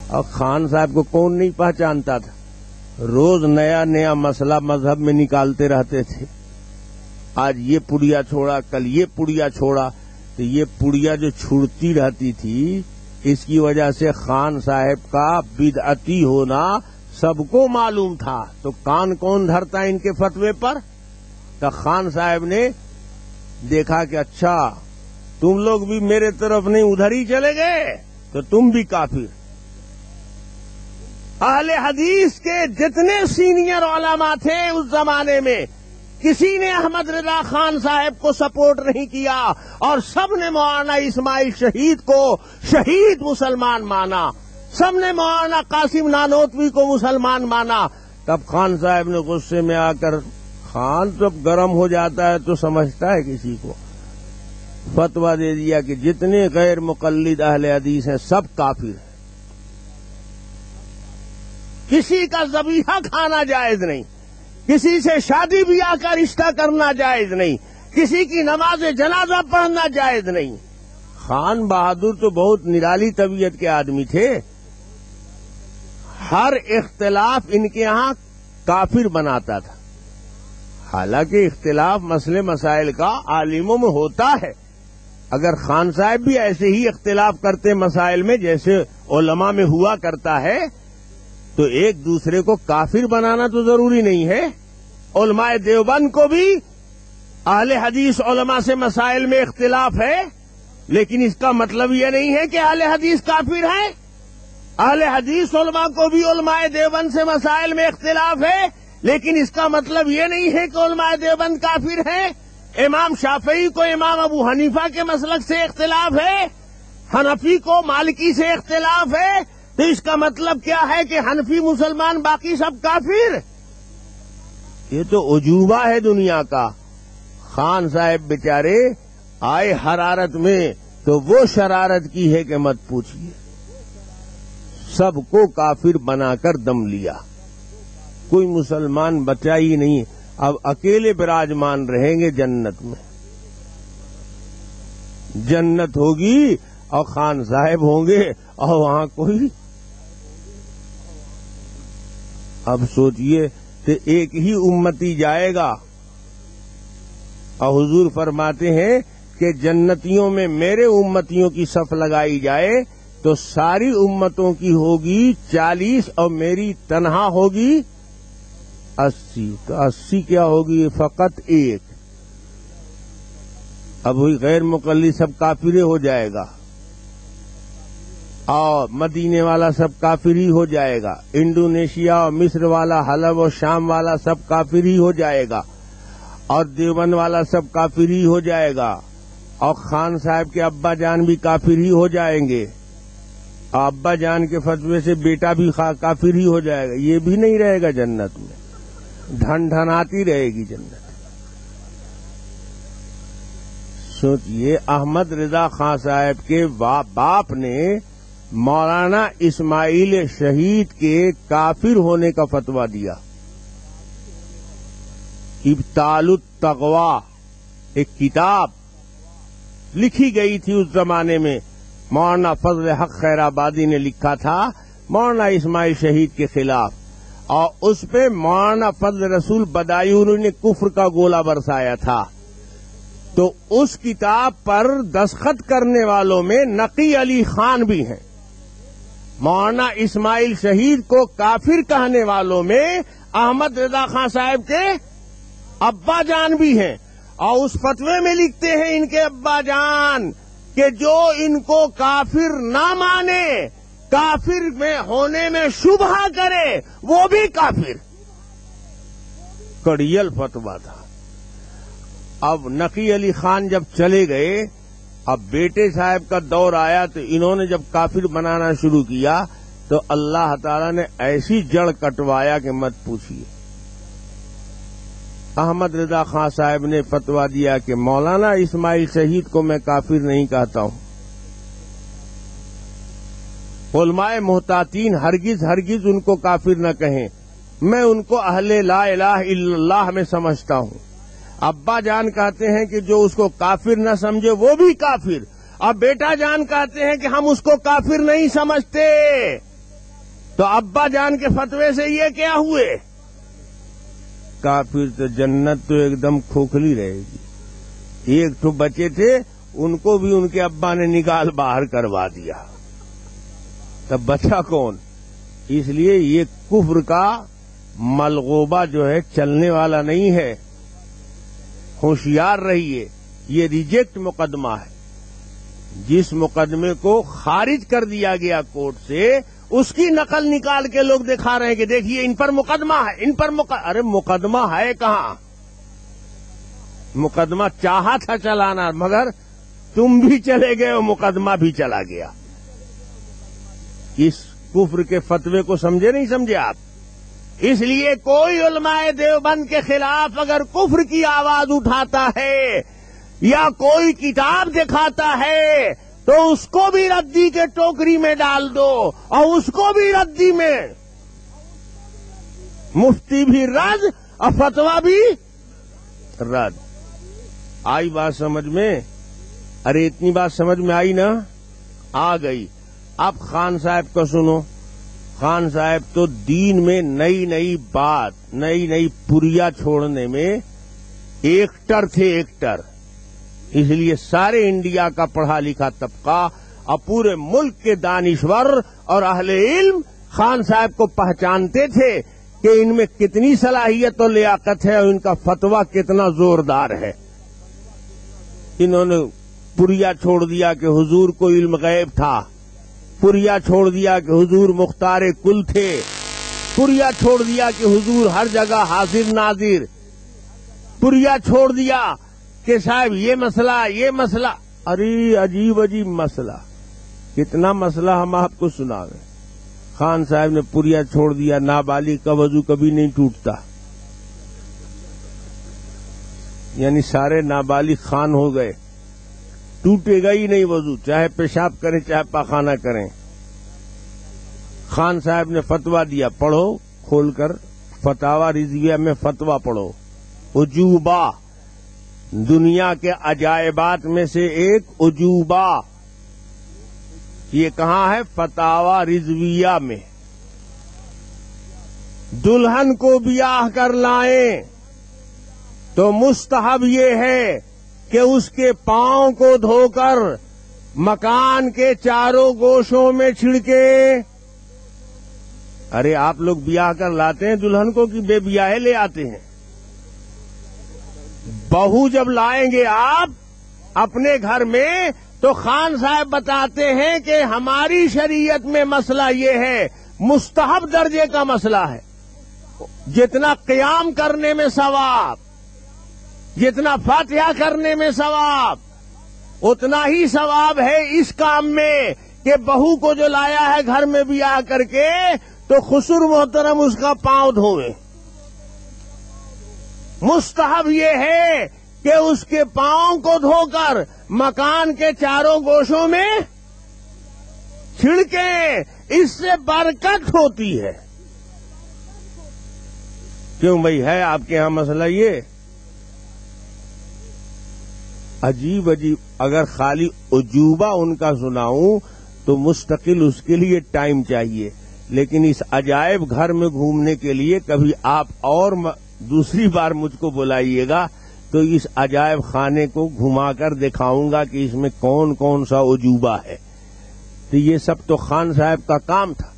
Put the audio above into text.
اور خان صاحب کو کون نہیں پہچانتا تھا؟ روز نیا نیا مسئلہ مذہب میں نکالتے رہتے تھے. آج یہ پڑیا چھوڑا، کل یہ پڑیا چھوڑا. تو یہ پڑیا جو چھوڑتی رہتی تھی، اس کی وجہ سے خان صاحب کا بدعتی ہونا سب کو معلوم تھا. تو کان کون دھرتا ان کے فتوے پر؟ تو خان صاحب نے دیکھا کہ اچھا تم لوگ بھی میرے طرف نہیں ادھر ہی چلے گئے تو تم بھی کافر. اہل حدیث کے جتنے سینئر علماء تھے اس زمانے میں، کسی نے احمد رضا خان صاحب کو سپورٹ نہیں کیا، اور سب نے مولانا اسماعیل شہید کو شہید مسلمان مانا. سب نے مولانا قاسم نانوتوی کو مسلمان مانا. تب خان صاحب نے غصے میں آ کر، خان جب گرم ہو جاتا ہے تو سمجھتا ہے کسی کو، فتویٰ دے دیا کہ جتنے غیر مقلد اہل حدیث ہیں سب کافر ہیں. کسی کا ذبیحہ کھانا جائز نہیں، کسی سے شادی بیاہ کا رشتہ کرنا جائز نہیں، کسی کی نماز جنازہ پڑھنا جائز نہیں. خان بہادر تو بہت نرالی طبیعت کے آدمی تھے. ہر اختلاف ان کے ہاں کافر بناتا تھا. حالانکہ اختلاف مسئلے مسائل کا عالموں میں ہوتا ہے. اگر خان صاحب بھی ایسے ہی اختلاف کرتے مسائل میں جیسے علماء میں ہوا کرتا ہے تو ایک دوسرے کو کافر بنانا تو ضروری نہیں ہے. علماء دیوبند کو بھی اہل حدیث علماء سے مسائل میں اختلاف ہے، لیکن اس کا مطلب یہ نہیں ہے کہ اہل حدیث کافر ہیں. اہل حدیث علماء کو بھی علماء دیوبند سے مسائل میں اختلاف ہے، لیکن اس کا مطلب یہ نہیں ہے کہ علماء دیوبند کافر ہیں. امام شافعی کو امام ابو حنیفہ کے مسلک سے اختلاف ہے، حنفی کو مالکی سے اختلاف ہے، تو اس کا مطلب کیا ہے کہ حنفی مسلمان باقی سب کافر؟ یہ تو عجوبہ ہے دنیا کا. خان صاحب بیچارے آئے حرارت میں تو وہ شرارت کی ہے کہ مت پوچھیے. سب کو کافر بنا کر دم لیا، کوئی مسلمان بچا ہی نہیں. اب اکیلے براجمان رہیں گے جنت میں. جنت ہوگی اور خان صاحب ہوں گے اور وہاں کوئی. اب سوچئے کہ ایک ہی امتی جائے گا، اور حضور فرماتے ہیں کہ جنتیوں میں میرے امتیوں کی صف لگائی جائے تو ساری امتوں کی ہوگی 40 اور میری تنہا ہوگی 80. تو 80 کیا ہوگی؟ فقط ایک. اب وہی غیر مقلد سب کافر ہو جائے گا، اور مدینے والا سب کافر ہی ہو جائے گا، انڈونیشیا اور مصر والا، حلب اور شام والا سب کافر ہی ہو جائے گا، اور دیوبند والا سب کافر ہی ہو جائے گا، اور خان صاحب کے ابا جان بھی کافر ہی ہو جائیں گے، اور ابا جان کے فتوے سے بیٹا بھی کافر ہی ہو جائے گا. یہ بھی نہیں رہے گا جنت میں، ڈھن ڈھناتی رہے گی جنت. سوچئے احمد رضا خان صاحب کے باپ نے مولانا اسماعیل شہید کے کافر ہونے کا فتویٰ دیا. ابطال التقویٰ ایک کتاب لکھی گئی تھی اس زمانے میں، مولانا فضل حق خیر آبادی نے لکھا تھا مولانا اسماعیل شہید کے خلاف، اور اس پہ مولانا فضل رسول بدایونی نے کفر کا گولہ برسایا تھا. تو اس کتاب پر دستخط کرنے والوں میں نقی علی خان بھی ہیں. مولانا اسماعیل شہید کو کافر کہنے والوں میں احمد رضا خان صاحب کے ابا جان بھی ہیں، اور اس فتوے میں لکھتے ہیں ان کے ابا جان کہ جو ان کو کافر نہ مانے، کافر میں ہونے میں شبہ کرے، وہ بھی کافر. کڑیل فتویٰ تھا. اب نقی علی خان جب چلے گئے، اب بیٹے صاحب کا دور آیا تو انہوں نے جب کافر بنانا شروع کیا تو اللہ تعالیٰ نے ایسی جڑ کٹوایا کہ مت پوچھیے. احمد رضا خان صاحب نے فتویٰ دیا کہ مولانا اسماعیل شہید کو میں کافر نہیں کہتا ہوں. علماء محتاطین ہرگز ان کو کافر نہ کہیں، میں ان کو اہل لا الہ الا اللہ میں سمجھتا ہوں. ابا جان کہتے ہیں کہ جو اس کو کافر نہ سمجھے وہ بھی کافر، اور بیٹا جان کہتے ہیں کہ ہم اس کو کافر نہیں سمجھتے. تو ابا جان کے فتوے سے یہ کیا ہوئے؟ کافر تو جنت تو ایک دم کھوکھلی رہے گی۔ ایک تو بچے تھے، ان کو بھی ان کے ابا نے نکال باہر کروا دیا، تب بچا کون؟ اس لیے یہ کفر کا ملغوبہ جو ہے چلنے والا نہیں ہے، ہوشیار رہیے، یہ ریجیکٹ مقدمہ ہے۔ جس مقدمے کو خارج کر دیا گیا کورٹ سے، اس کی نقل نکال کے لوگ دکھا رہے ہیں کہ دیکھیے ان پر مقدمہ ہے، ان پر ارے مقدمہ ہے کہاں؟ مقدمہ چاہا تھا چلانا، مگر تم بھی چلے گئے اور مقدمہ بھی چلا گیا۔ اس کفر کے فتوے کو سمجھے نہیں سمجھے آپ؟ اس لیے کوئی علماء دیوبند کے خلاف اگر کفر کی آواز اٹھاتا ہے یا کوئی کتاب دکھاتا ہے تو اس کو بھی ردی کے ٹوکری میں ڈال دو، اور اس کو بھی ردی میں، مفتی بھی رد اور فتویٰ بھی رد۔ آئی بات سمجھ میں؟ ارے اتنی بات سمجھ میں آئی نا؟ آ گئی۔ اب خان صاحب کو سنو۔ خان صاحب تو دین میں نئی نئی بات، نئی نئی پریا چھوڑنے میں ایکٹر تھے، ایکٹر۔ اس لیے سارے انڈیا کا پڑھا لکھا طبقہ اور پورے ملک کے دانشور اور اہل علم خان صاحب کو پہچانتے تھے کہ ان میں کتنی صلاحیت اور لیاقت ہے اور ان کا فتویٰ کتنا زوردار ہے۔ انہوں نے پریا چھوڑ دیا کہ حضور کو علم غیب تھا، پریا چھوڑ دیا کہ حضور مختار کل تھے، پریا چھوڑ دیا کہ حضور ہر جگہ حاضر ناظر، پریا چھوڑ دیا کہ صاحب یہ مسئلہ، ارے عجیب عجیب مسئلہ، کتنا مسئلہ ہم آپ کو سناویں۔ خان صاحب نے پریا چھوڑ دیا، نابالغ کا وضو کبھی نہیں ٹوٹتا، یعنی سارے نابالغ خان ہو گئے، ٹوٹے گا ہی نہیں وضو، چاہے پیشاب کریں چاہے پاخانہ کریں۔ خان صاحب نے فتویٰ دیا، پڑھو کھول کر، فتاوی رضویہ میں فتویٰ پڑھو۔ عجوبہ، دنیا کے عجائبات میں سے ایک عجوبہ، یہ کہاں ہے؟ فتاوی رضویہ میں۔ دلہن کو بیاہ کر لائیں تو مستحب یہ ہے کہ اس کے پاؤں کو دھو کر مکان کے چاروں گوشوں میں چھڑکے۔ ارے آپ لوگ بیاہ کر لاتے ہیں دلہن کو کہ بے بیاہے لے آتے ہیں؟ بہو جب لائیں گے آپ اپنے گھر میں تو خان صاحب بتاتے ہیں کہ ہماری شریعت میں مسئلہ یہ ہے، مستحب درجے کا مسئلہ ہے، جتنا قیام کرنے میں ثواب، جتنا فاتحہ کرنے میں ثواب، اتنا ہی ثواب ہے اس کام میں کہ بہو کو جو لایا ہے گھر میں بیاہ کر کے تو خسر محترم اس کا پاؤں دھوئیں۔ مستحب یہ ہے کہ اس کے پاؤں کو دھو کر مکان کے چاروں گوشوں میں چھڑکیں، اس سے برکت ہوتی ہے۔ کیوں بھائی، ہے آپ کے ہاں مسئلہ یہ؟ عجیب عجیب، اگر خالی عجوبہ ان کا سناؤں تو مستقل اس کے لیے ٹائم چاہیے، لیکن اس عجائب گھر میں گھومنے کے لیے کبھی آپ اور دوسری بار مجھ کو بلائیے گا تو اس عجائب خانے کو گھما کر دکھاؤں گا کہ اس میں کون کون سا عجوبہ ہے۔ تو یہ سب تو خان صاحب کا کام تھا۔